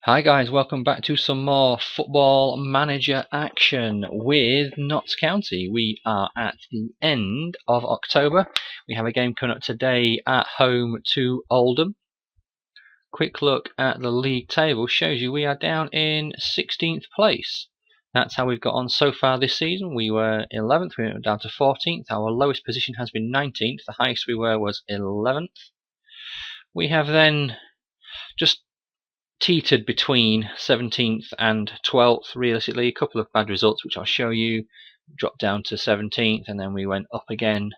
Hi guys, welcome back to some more Football Manager action with Notts County. We are at the end of October. We have a game coming up today at home to Oldham. Quick look at the league table shows you we are down in 16th place. That's how we've got on so far this season. We were 11th, we went down to 14th. Our lowest position has been 19th. The highest we were was 11th. We have then just teetered between 17th and 12th realistically. A couple of bad results which I'll show you. Dropped down to 17th and then we went up again.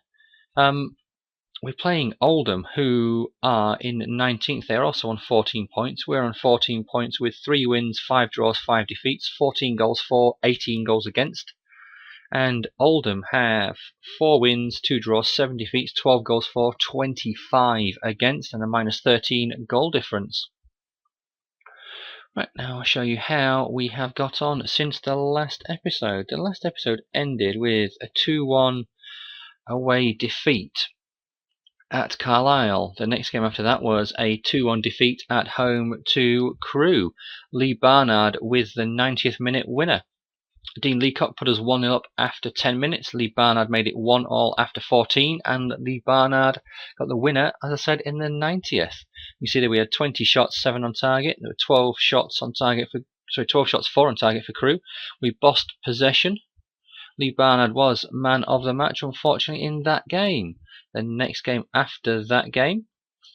We're playing Oldham, who are in 19th. They're also on 14 points. We're on 14 points with 3 wins, 5 draws, 5 defeats, 14 goals for, 18 goals against. And Oldham have 4 wins, 2 draws, 7 defeats, 12 goals for, 25 against, and a minus 13 goal difference. Right, now I'll show you how we have got on since the last episode. The last episode ended with a 2-1 away defeat at Carlisle. The next game after that was a 2-1 defeat at home to Crewe. Lee Barnard with the 90th minute winner. Dean Leacock put us 1-0 up after 10 minutes. Lee Barnard made it 1-1 after 14, and Lee Barnard got the winner, as I said, in the 90th. You see that we had 20 shots, 7 on target. There were 12 shots on target for 12 shots, 4 on target for Crewe. We bossed possession. Lee Barnard was man of the match, unfortunately, in that game. The next game after that game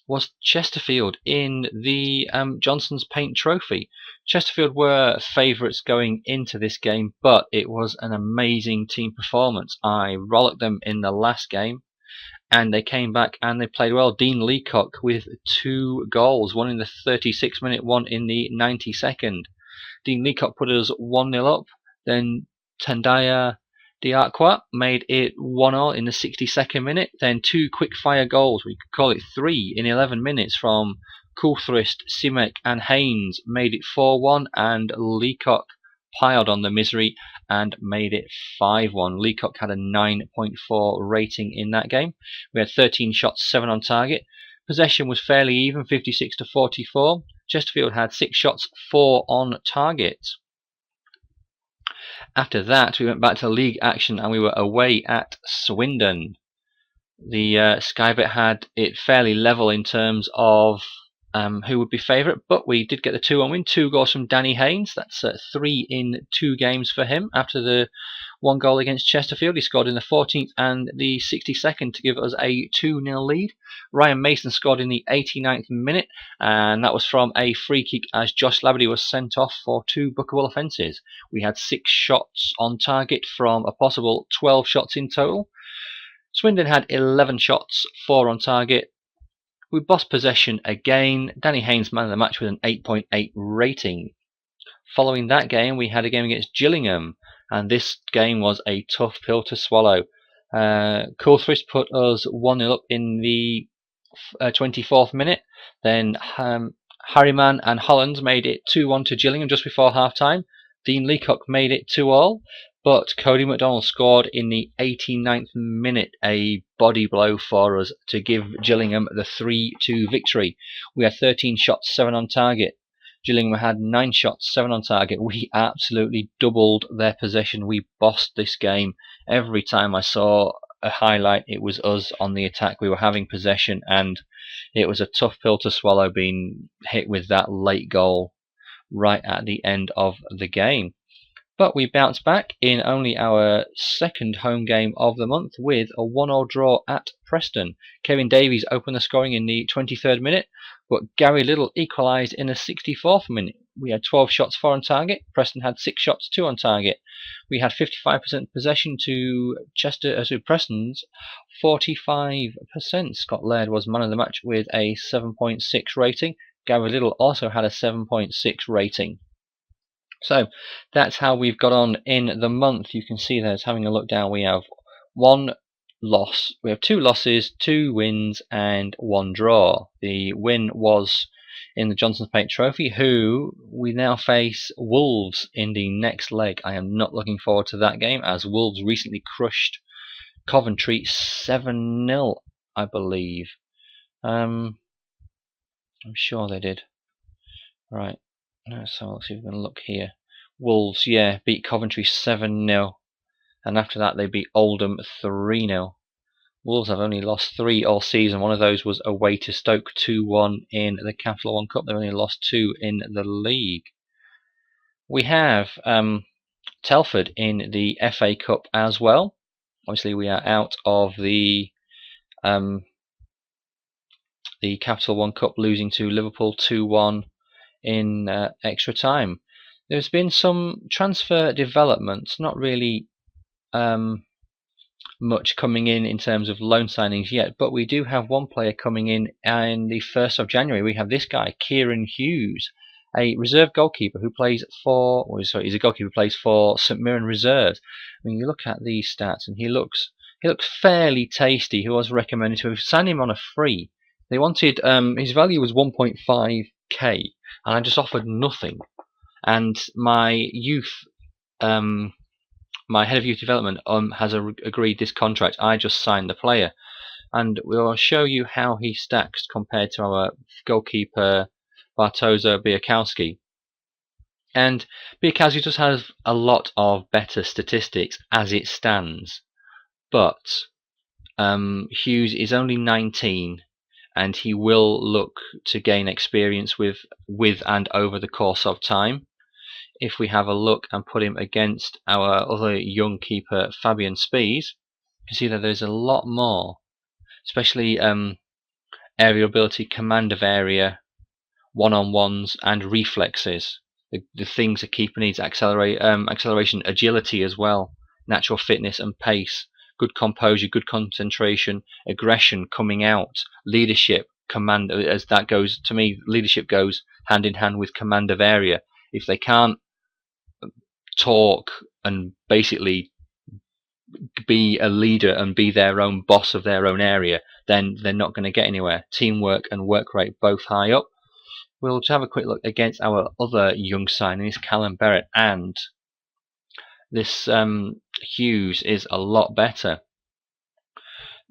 was Chesterfield in the Johnson's Paint Trophy. Chesterfield were favourites going into this game, but it was an amazing team performance. I rollicked them in the last game, and they came back and they played well. Dean Leacock with 2 goals, one in the 36th minute, one in the 92nd. Dean Leacock put us 1-0 up, then Tandaya Diakwa made it 1-0 in the 62nd minute. Then 2 quick-fire goals, we could call it 3, in 11 minutes from Coulthrist, Simek and Haynes made it 4-1, and Leacock piled on the misery and made it 5-1. Leacock had a 9.4 rating in that game. We had 13 shots, 7 on target. Possession was fairly even, 56 to 44. Chesterfield had 6 shots, 4 on target. After that, we went back to league action and we were away at Swindon. The Skybet had it fairly level in terms of who would be favourite, but we did get the 2-1 win. 2 goals from Danny Haynes. That's 3 in 2 games for him. After the 1 goal against Chesterfield, he scored in the 14th and the 62nd to give us a 2-0 lead. Ryan Mason scored in the 89th minute, and that was from a free kick as Josh Labadie was sent off for 2 bookable offences. We had 6 shots on target from a possible 12 shots in total. Swindon had 11 shots, 4 on target. We bossed possession again. Danny Haynes man of the match with an 8.8 rating. Following that game, we had a game against Gillingham, and this game was a tough pill to swallow. Coulthrist put us 1-0 up in the 24th minute. Then Harriman and Hollands made it 2-1 to Gillingham just before half-time. Dean Leacock made it 2-2. But Cody McDonald scored in the 89th minute, a body blow for us to give Gillingham the 3-2 victory. We had 13 shots, 7 on target. Gillingham had 9 shots, 7 on target. We absolutely doubled their possession. We bossed this game. Every time I saw a highlight, it was us on the attack. We were having possession, and it was a tough pill to swallow being hit with that late goal right at the end of the game. But we bounced back in only our second home game of the month with a 1-1 draw at Preston. Kevin Davies opened the scoring in the 23rd minute, but Gary Little equalised in the 64th minute. We had 12 shots, 4 on target. Preston had 6 shots, 2 on target. We had 55% possession to Preston's 45%. Scott Laird was man of the match with a 7.6 rating. Gary Little also had a 7.6 rating. So that's how we've got on in the month. You can see there's having a look down. We have 1 loss. We have 2 losses, 2 wins, and 1 draw. The win was in the Johnson's Paint Trophy, who we now face Wolves in the next leg. I am not looking forward to that game, as Wolves recently crushed Coventry 7-0, I believe. I'm sure they did. Right. So let's see if we can look here. Wolves, yeah, beat Coventry 7-0. And after that they beat Oldham 3-0. Wolves have only lost 3 all season. One of those was away to Stoke 2-1 in the Capital One Cup. They've only lost 2 in the league. We have Telford in the FA Cup as well. Obviously we are out of the Capital One Cup, losing to Liverpool 2-1 in extra time. There's been some transfer developments, not really much coming in terms of loan signings yet, but we do have one player coming in the 1st of January. We have this guy, Kieran Hughes, a reserve goalkeeper who plays for, he's a goalkeeper who plays for St Mirren Reserves. I mean, you look at these stats and he looks fairly tasty. He was recommended to sign him on a free. They wanted, his value was 1.5k, and I just offered nothing. And my my head of youth development has agreed this contract. I just signed the player, and we'll show you how he stacks compared to our goalkeeper Bartoza Biakowski. And Biakowski just has a lot of better statistics as it stands, but Hughes is only 19, and he will look to gain experience with and over the course of time. If we have a look and put him against our other young keeper, Fabian Spies, you can see that there's a lot more, especially aerial ability, command of area, one-on-ones, and reflexes. The things a keeper needs: acceleration, agility as well, natural fitness and pace, good composure, good concentration, aggression coming out, leadership, command. As that goes, to me, leadership goes hand in hand with command of area. If they can't talk and basically be a leader and be their own boss of their own area, then they're not going to get anywhere. Teamwork and work rate both high up. We'll just have a quick look against our other young signings, Callum Barrett, and this Hughes is a lot better.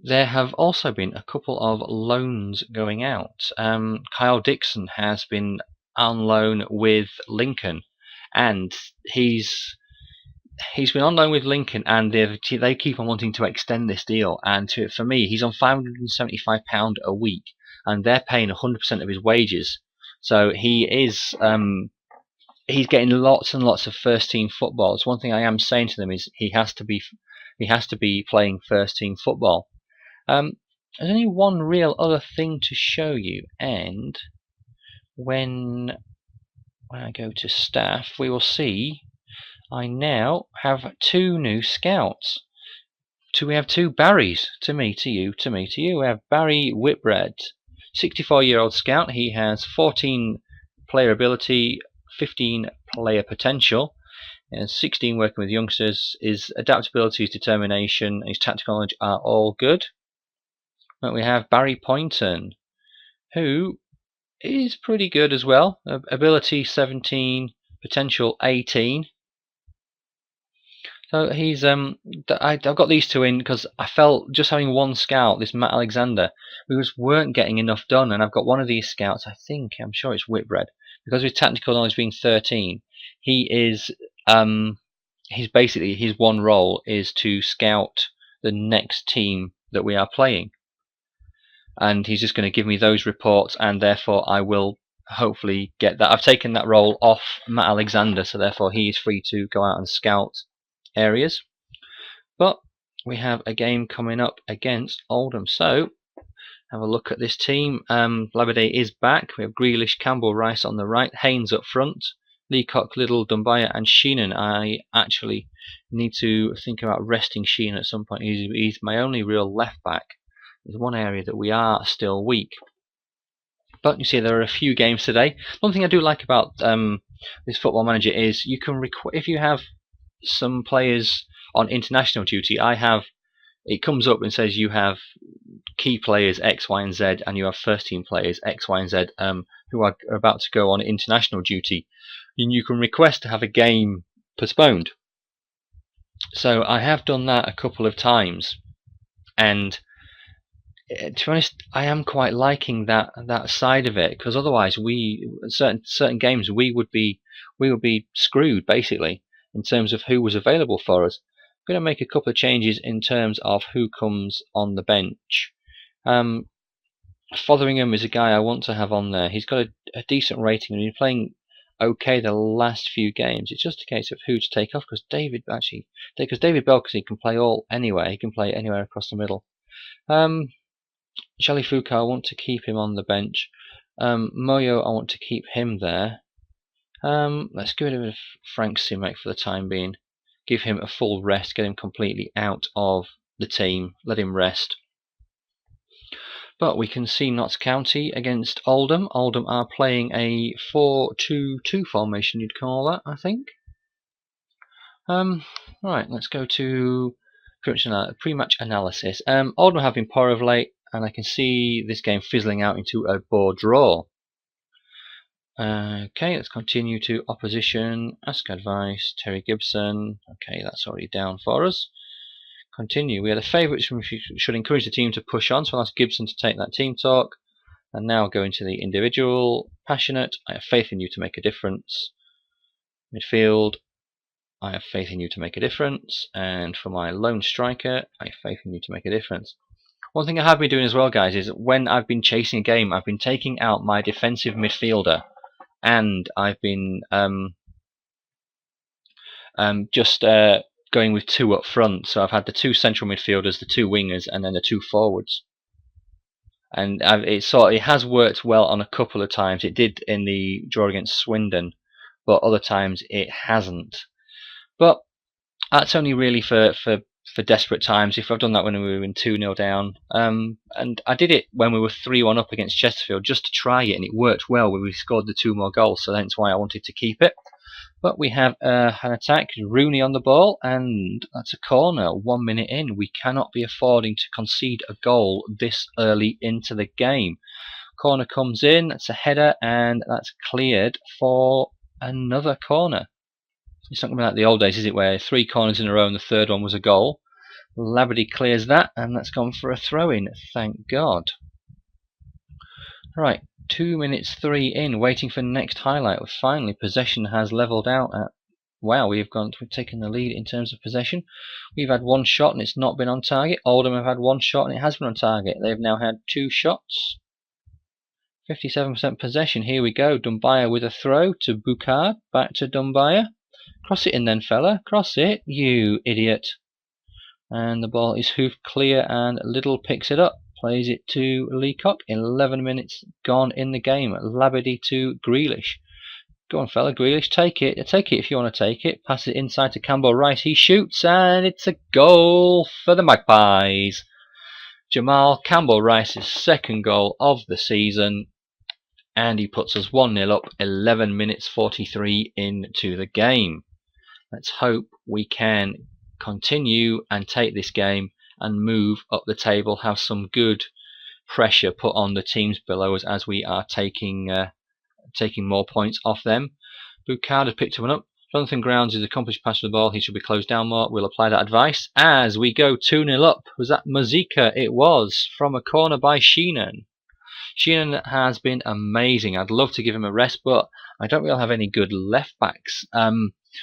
There have also been a couple of loans going out. Kyle Dixon has been on loan with Lincoln, and he's been on loan with Lincoln, and they keep on wanting to extend this deal. And for me, he's on £575 a week, and they're paying 100% of his wages. So he is he's getting lots and lots of first team football. It's one thing I am saying to them is he has to be playing first team football. There's only one real other thing to show you, and when I go to staff, we will see I now have 2 new scouts. We have 2 Barrys, to me, to you, to me, to you. We have Barry Whitbread, 64-year-old scout. He has 14 player ability, 15 player potential, and 16 working with youngsters. His adaptability, his determination, and his tactical knowledge are all good. But we have Barry Poynton, who is pretty good as well. Ability 17, potential 18. So he's I've got these 2 in because I felt just having one scout, this Matt Alexander, we just weren't getting enough done, and I've got one of these scouts. I'm sure it's Whitbread, because with tactical knowledge being 13, he is he's basically, his one role is to scout the next team that we are playing, and he's just going to give me those reports, and therefore I will hopefully get that. I've taken that role off Matt Alexander, so therefore he is free to go out and scout areas. But we have a game coming up against Oldham, so have a look at this team. Labadé is back. We have Grealish, Campbell, Rice on the right, Haynes up front, Leacock, Little, Dumbaya and Sheenan. I actually need to think about resting Sheenan at some point. He's my only real left back. There's one area that we are still weak. But you see, there are a few games today. One thing I do like about this Football Manager is you can if you have some players on international duty, it comes up and says you have key players X, Y, and Z, and you have first team players X, Y, and Z who are about to go on international duty, and you can request to have a game postponed. So I have done that a couple of times, and to be honest, I am quite liking that side of it, because otherwise, we certain games we would be screwed basically in terms of who was available for us. I'm going to make a couple of changes in terms of who comes on the bench. Fotheringham is a guy I want to have on there. He's got a decent rating and he's playing okay the last few games. It's just a case of who to take off, because David Bell, because he can play anywhere. He can play anywhere across the middle. Shelley Foucault, I want to keep him on the bench. Moyo, I want to keep him there. Let's get rid of Frank Simek for the time being. Give him a full rest, get him completely out of the team, let him rest. But we can see Notts County against Oldham. Oldham are playing a 4-2-2 formation, you'd call that, I think. Right, let's go to pre-match analysis. Oldham have been poor of late, and I can see this game fizzling out into a bore draw. Okay, let's continue to opposition. Ask advice. Terry Gibson. Okay, that's already down for us. Continue. We are the favourites, which should encourage the team to push on. So I'll ask Gibson to take that team talk. And now go into the individual. Passionate. I have faith in you to make a difference. Midfield. I have faith in you to make a difference. And for my lone striker, I have faith in you to make a difference. One thing I have been doing as well, guys, is when I've been chasing a game, I've been taking out my defensive midfielder, and I've been just going with two up front. So I've had the two central midfielders, the two wingers, and then the two forwards. And it has worked well on a couple of times. It did in the draw against Swindon, but other times it hasn't. But that's only really for desperate times. If I've done that when we were in 2-0 down, and I did it when we were 3-1 up against Chesterfield just to try it, and it worked well when we scored the 2 more goals, so that's why I wanted to keep it. But we have an attack, Rooney on the ball, and that's a corner 1 minute in. We cannot be affording to concede a goal this early into the game. Corner comes in, that's a header, and that's cleared for another corner. It's not going to be like the old days, is it, where 3 corners in a row and the third one was a goal. Labadie clears that, and that's gone for a throw-in, thank God. Right, 2 minutes 3 in, waiting for next highlight. Finally, possession has levelled out at... Wow, we've taken the lead in terms of possession. We've had 1 shot and it's not been on target. Oldham have had 1 shot and it has been on target. They've now had 2 shots. 57% possession. Here we go. Dumbaya with a throw to Boucard. Back to Dumbaya. Cross it in then, fella. Cross it, you idiot. And the ball is hoofed clear and Liddell picks it up. Plays it to Leacock. 11 minutes gone in the game. Labadie to Grealish. Go on, fella. Grealish, take it. Take it if you want to take it. Pass it inside to Campbell Rice. He shoots and it's a goal for the Magpies. Jamal Campbell Rice's second goal of the season. And he puts us 1-0 up, 11 minutes 43 into the game. Let's hope we can continue and take this game and move up the table, have some good pressure put on the teams below us as we are taking more points off them. Boucard has picked one up. Jonathan Grounds is accomplished pass to the ball. He should be closed down more. We'll apply that advice as we go 2-0 up. Was that Mazika? It was, from a corner by Sheenan. Sheenan has been amazing. I'd love to give him a rest, but I don't really have any good left backs.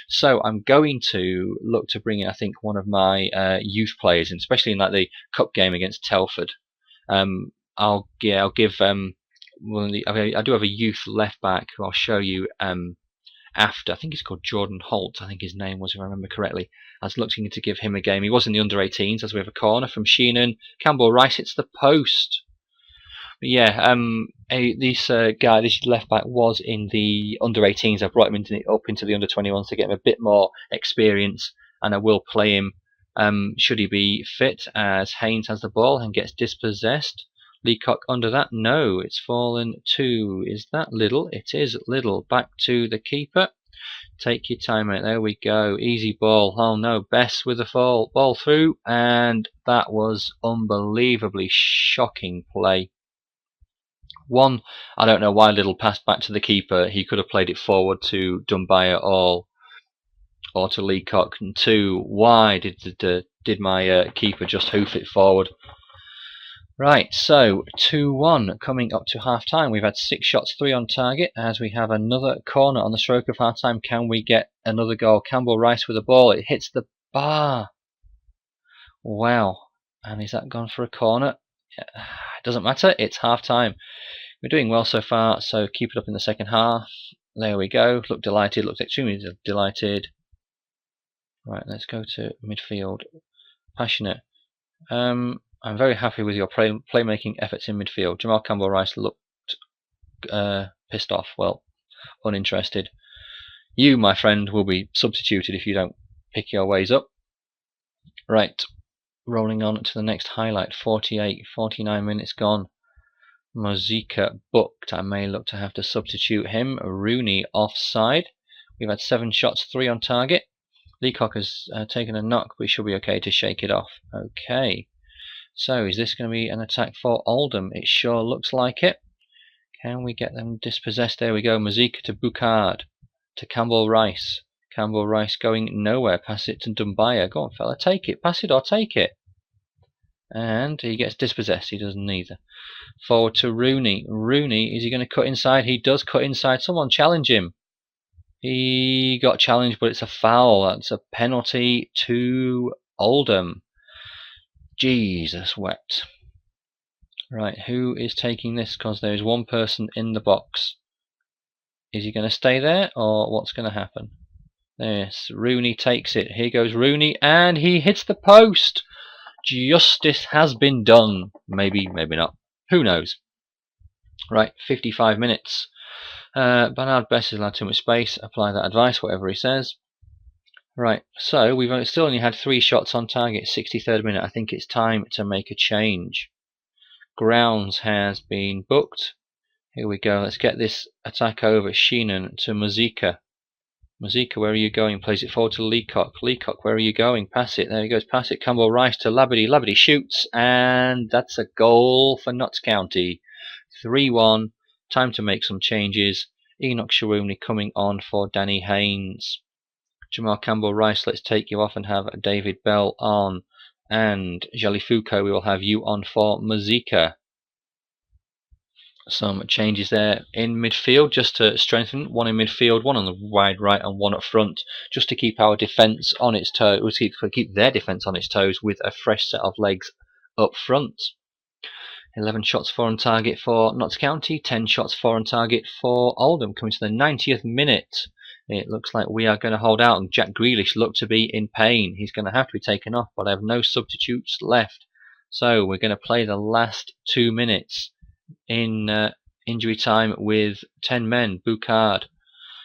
So I'm going to look to bring in, I think, one of my youth players, and especially in like the cup game against Telford. I'll give I do have a youth left back who I'll show you after. I think he's called Jordan Holt. I think his name was, if I remember correctly. I was looking to give him a game. He was in the under-18s, as we have a corner from Sheenan. Campbell Rice hits the post. But yeah, this left back was in the under-18s. I brought him up into the under-21s to get him a bit more experience, and I will play him should he be fit, as Haynes has the ball and gets dispossessed. Leacock under that. No, it's fallen to... Is that Liddell? It is Liddell. Back to the keeper. Take your time, mate. There we go. Easy ball. Oh no, Bess with the ball through, and that was unbelievably shocking play. 1, I don't know why Liddell passed back to the keeper. He could have played it forward to Dumbaya or to Leacock. And 2, why did my keeper just hoof it forward? Right, so 2-1 coming up to half time. We've had 6 shots, 3 on target, as we have another corner on the stroke of half time. Can we get another goal? Campbell Rice with the ball. It hits the bar. Wow. And is that gone for a corner? It doesn't matter. It's half time. We're doing well so far, so keep it up in the second half. There we go. Look delighted. Look extremely delighted. Right, let's go to midfield. Passionate. I'm very happy with your playmaking efforts in midfield. Jamal Campbell-Rice looked pissed off. Well, uninterested. You, my friend, will be substituted if you don't pick your ways up. Right, rolling on to the next highlight. 49 minutes gone. Mozika booked. I may look to have to substitute him. Rooney offside. We've had 7 shots, 3 on target. Leacock has taken a knock, but he should be okay to shake it off. Okay. So, is this going to be an attack for Oldham? It sure looks like it. Can we get them dispossessed? There we go. Mazika to Boucard. To Campbell Rice. Campbell Rice going nowhere. Pass it to Dumbaya. Go on, fella. Take it. Pass it or take it. And he gets dispossessed. He doesn't either. Forward to Rooney. Rooney, is he going to cut inside? He does cut inside. Someone challenge him. He got challenged, but it's a foul. That's a penalty to Oldham. Jesus wept. Right, who is taking this? Because there is one person in the box. Is he going to stay there, or what's going to happen? Yes, Rooney takes it. Here goes Rooney, and he hits the post. Justice has been done. Maybe, maybe not. Who knows? Right, 55 minutes. Bernard Best has allowed too much space. Apply that advice, whatever he says. Right, so we've still only had 3 shots on target. 63rd minute. I think it's time to make a change. Grounds has been booked. Here we go. Let's get this attack over. Sheenan to Mazika. Mazika, where are you going? Plays it forward to Leacock. Leacock, where are you going? Pass it. There he goes. Pass it. Campbell Rice to Labadie. Labadie shoots, and that's a goal for Notts County. 3-1. Time to make some changes. Enoch Sharouni coming on for Danny Haynes. Jamal Campbell Rice, let's take you off and have David Bell on. And Jalifuko, we will have you on for Mazika. Some changes there in midfield just to strengthen. One in midfield, one on the wide right, and one up front, just to keep our defence on its toes. Keep their defence on its toes with a fresh set of legs up front. 11 shots 4 on target for Notts County, 10 shots 4 on target for Oldham. Coming to the 90th minute. It looks like we are going to hold out, and Jack Grealish looked to be in pain. He's going to have to be taken off, but I have no substitutes left. So we're going to play the last 2 minutes in injury time with 10 men. Boucard.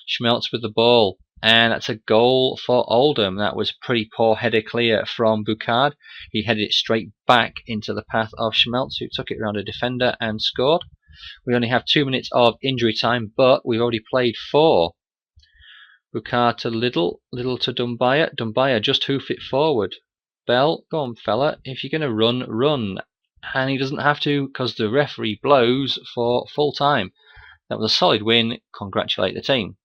Schmelz with the ball. And that's a goal for Oldham. That was pretty poor header clear from Boucard. He headed it straight back into the path of Schmelz, who took it around a defender and scored. We only have 2 minutes of injury time, but we've already played 4. Boucard to Little, Little to Dumbaya. Dumbaya just hoof it forward. Bell, go on fella, if you're going to run, run. And he doesn't have to, because the referee blows for full time. That was a solid win. Congratulate the team.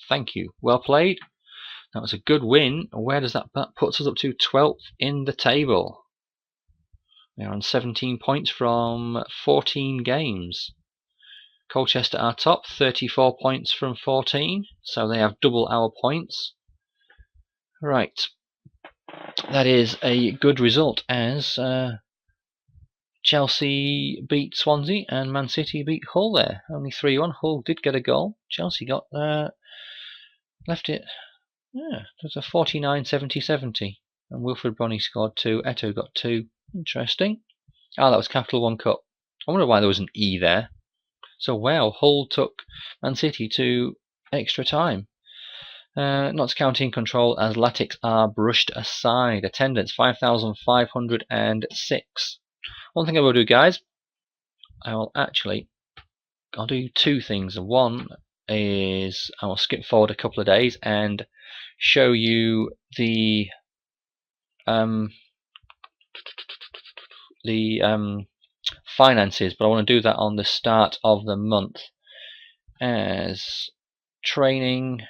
Thank you. Well played. That was a good win. Where does that puts us up to 12th in the table? We're on 17 points from 14 games. Colchester are top, 34 points from 14, so they have double our points. Right, that is a good result, as Chelsea beat Swansea and Man City beat Hull there. Only 3-1. Hull did get a goal. Chelsea got left it. Yeah, it was a 49 70. And Wilfred Bonney scored 2. Eto got 2. Interesting. Ah, that was Capital One Cup. I wonder why there was an E there. So, wow, Hull took Man City to extra time. Notts County in control as Latics are brushed aside. Attendance 5,506. One thing I will do, guys, I'll do 2 things. One is I will skip forward a couple of days and show you the finances, but I want to do that on the start of the month. As training,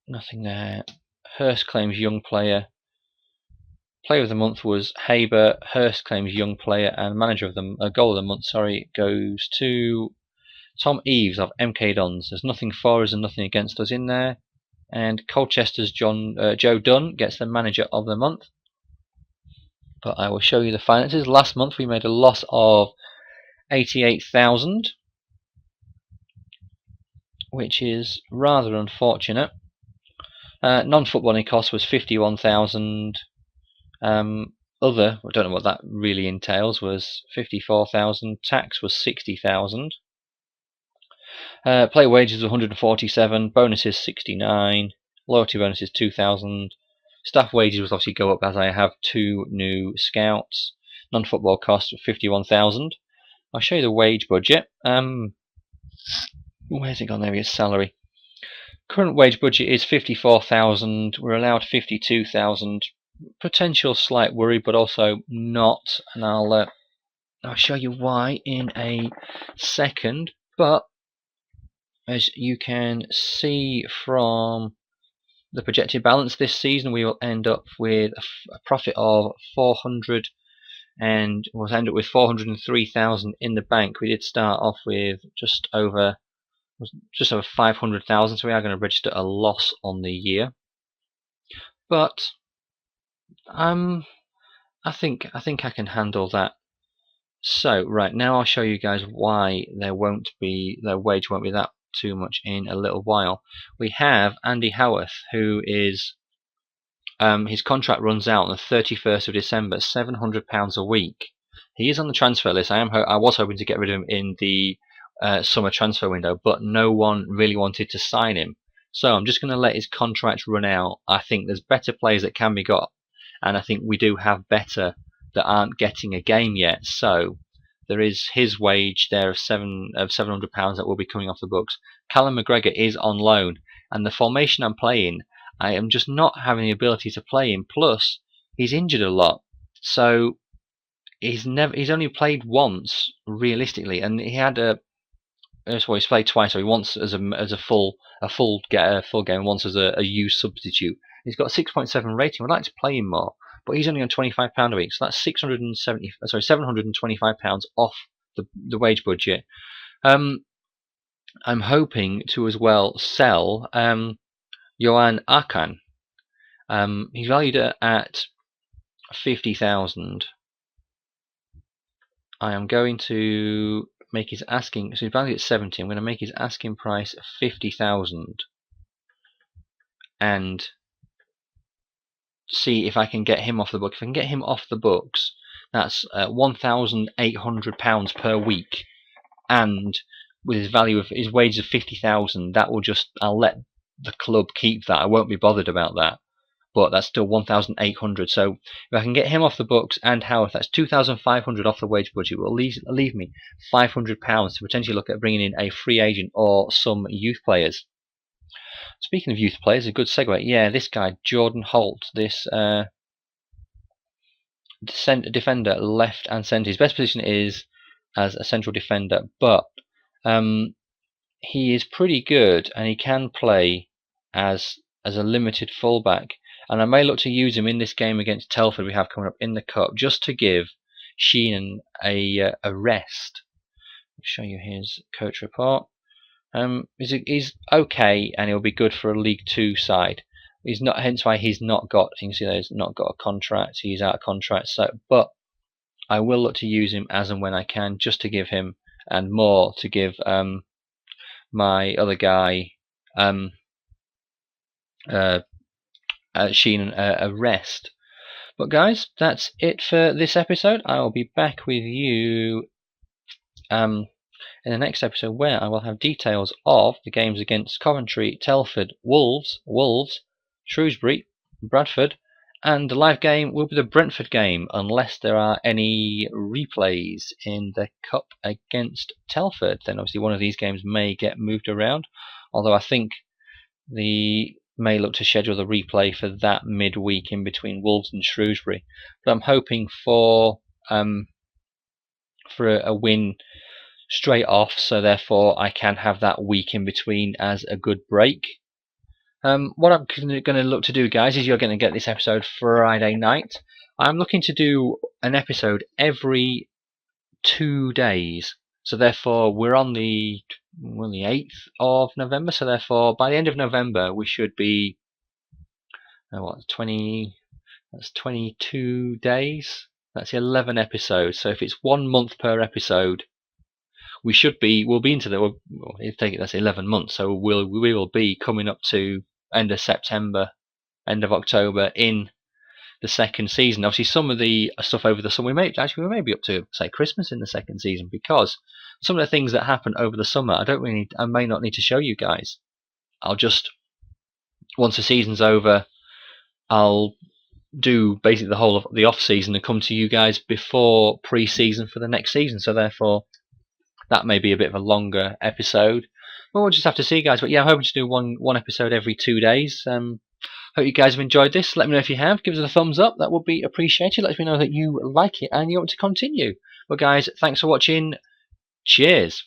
nothing there. Hurst claims young player. Player of the month was Haber. Hurst claims young player, and manager of the goal of the month, goes to Tom Eves of MK Dons. There's nothing for us and nothing against us in there. And Colchester's Joe Dunn gets the manager of the month. But I will show you the finances. Last month we made a loss of 88,000, which is rather unfortunate. Non-footballing cost was 51,000. Other, I don't know what that really entails, was 54,000. Tax was 60,000. Player wages 147. Bonuses 69. Loyalty bonuses 2,000. Staff wages will obviously go up as I have 2 new scouts. Non-football costs 51,000. I'll show you the wage budget. Where's it gone? There, it's salary. Current wage budget is 54,000. We're allowed 52,000. Potential slight worry, but also not, and I'll show you why in a second. But as you can see from the projected balance this season, we will end up with a profit of 400, and we'll end up with 403,000 in the bank. We did start off with just over 500,000, so we are going to register a loss on the year. But I think I can handle that. So right now I'll show you guys why their wage won't be that too much in a little while. We have Andy Howarth, who is his contract runs out on the 31st of December, £700 a week. He is on the transfer list. I was hoping to get rid of him in the summer transfer window, but no one really wanted to sign him. So I'm just going to let his contract run out. I think there's better players that can be got, and I think we do have better that aren't getting a game yet. So there is his wage there of £700 that will be coming off the books. Callum McGregor is on loan, and the formation I'm playing, I am just not having the ability to play him. Plus, he's injured a lot, so he's only played once realistically, and he had he's played twice. So once as a full game, once as a used substitute. He's got a 6.7 rating. I'd like to play him more, but he's only on £25 a week, so that's £725 off the wage budget. I'm hoping to as well sell Johan Akan. He's valued at 50,000. I am going to make his asking. So he's valued at 70. I'm going to make his asking price 50,000, and see if I can get him off the book. If I can get him off the books, that's £1,800 per week, and with his value of his wages of 50,000, that will I'll let the club keep that. I won't be bothered about that, but that's still 1,800. So if I can get him off the books and Howard, that's 2,500 off the wage budget. Will leave me £500 to potentially look at bringing in a free agent or some youth players. Speaking of youth players, a good segue. Yeah, this guy, Jordan Holt, this defender, left and centre. His best position is as a central defender, but he is pretty good, and he can play as a limited fullback. And I may look to use him in this game against Telford we have coming up in the cup, just to give Sheenan a rest. I'll show you his coach report. He's okay, and he'll be good for a League 2 side. He's not, hence why he's not got. You can see that he's not got a contract. He's out of contract. So, but I will look to use him as and when I can, just to give him and more to give my other guy Sheenan a rest. But guys, that's it for this episode. I will be back with you in the next episode, where I will have details of the games against Coventry, Telford, Wolves, Shrewsbury, Bradford, and the live game will be the Brentford game, unless there are any replays in the cup against Telford. Then obviously one of these games may get moved around, although I think the may look to schedule the replay for that midweek in between Wolves and Shrewsbury. But I'm hoping for a win straight off, so therefore I can have that week in between as a good break. What I'm going to look to do, guys, is you're going to get this episode Friday night. I'm looking to do an episode every 2 days. So therefore, we're on the 8th of November. So therefore, by the end of November, we should be 20. That's 22 days. That's 11 episodes. So if it's 1 month per episode, we'll be into the, that's 11 months. So we will be coming up to end of September, end of October in the second season. Obviously, some of the stuff over the summer, we may be up to, say, Christmas in the second season, because some of the things that happen over the summer, I may not need to show you guys. I'll just, once the season's over, I'll do basically the whole of the off season and come to you guys before pre-season for the next season. So therefore, that may be a bit of a longer episode. But we'll just have to see, guys. But yeah, I'm hoping to do one episode every 2 days. Hope you guys have enjoyed this. Let me know if you have. Give us a thumbs up. That would be appreciated. Let me know that you like it and you want to continue. Well, guys, thanks for watching. Cheers.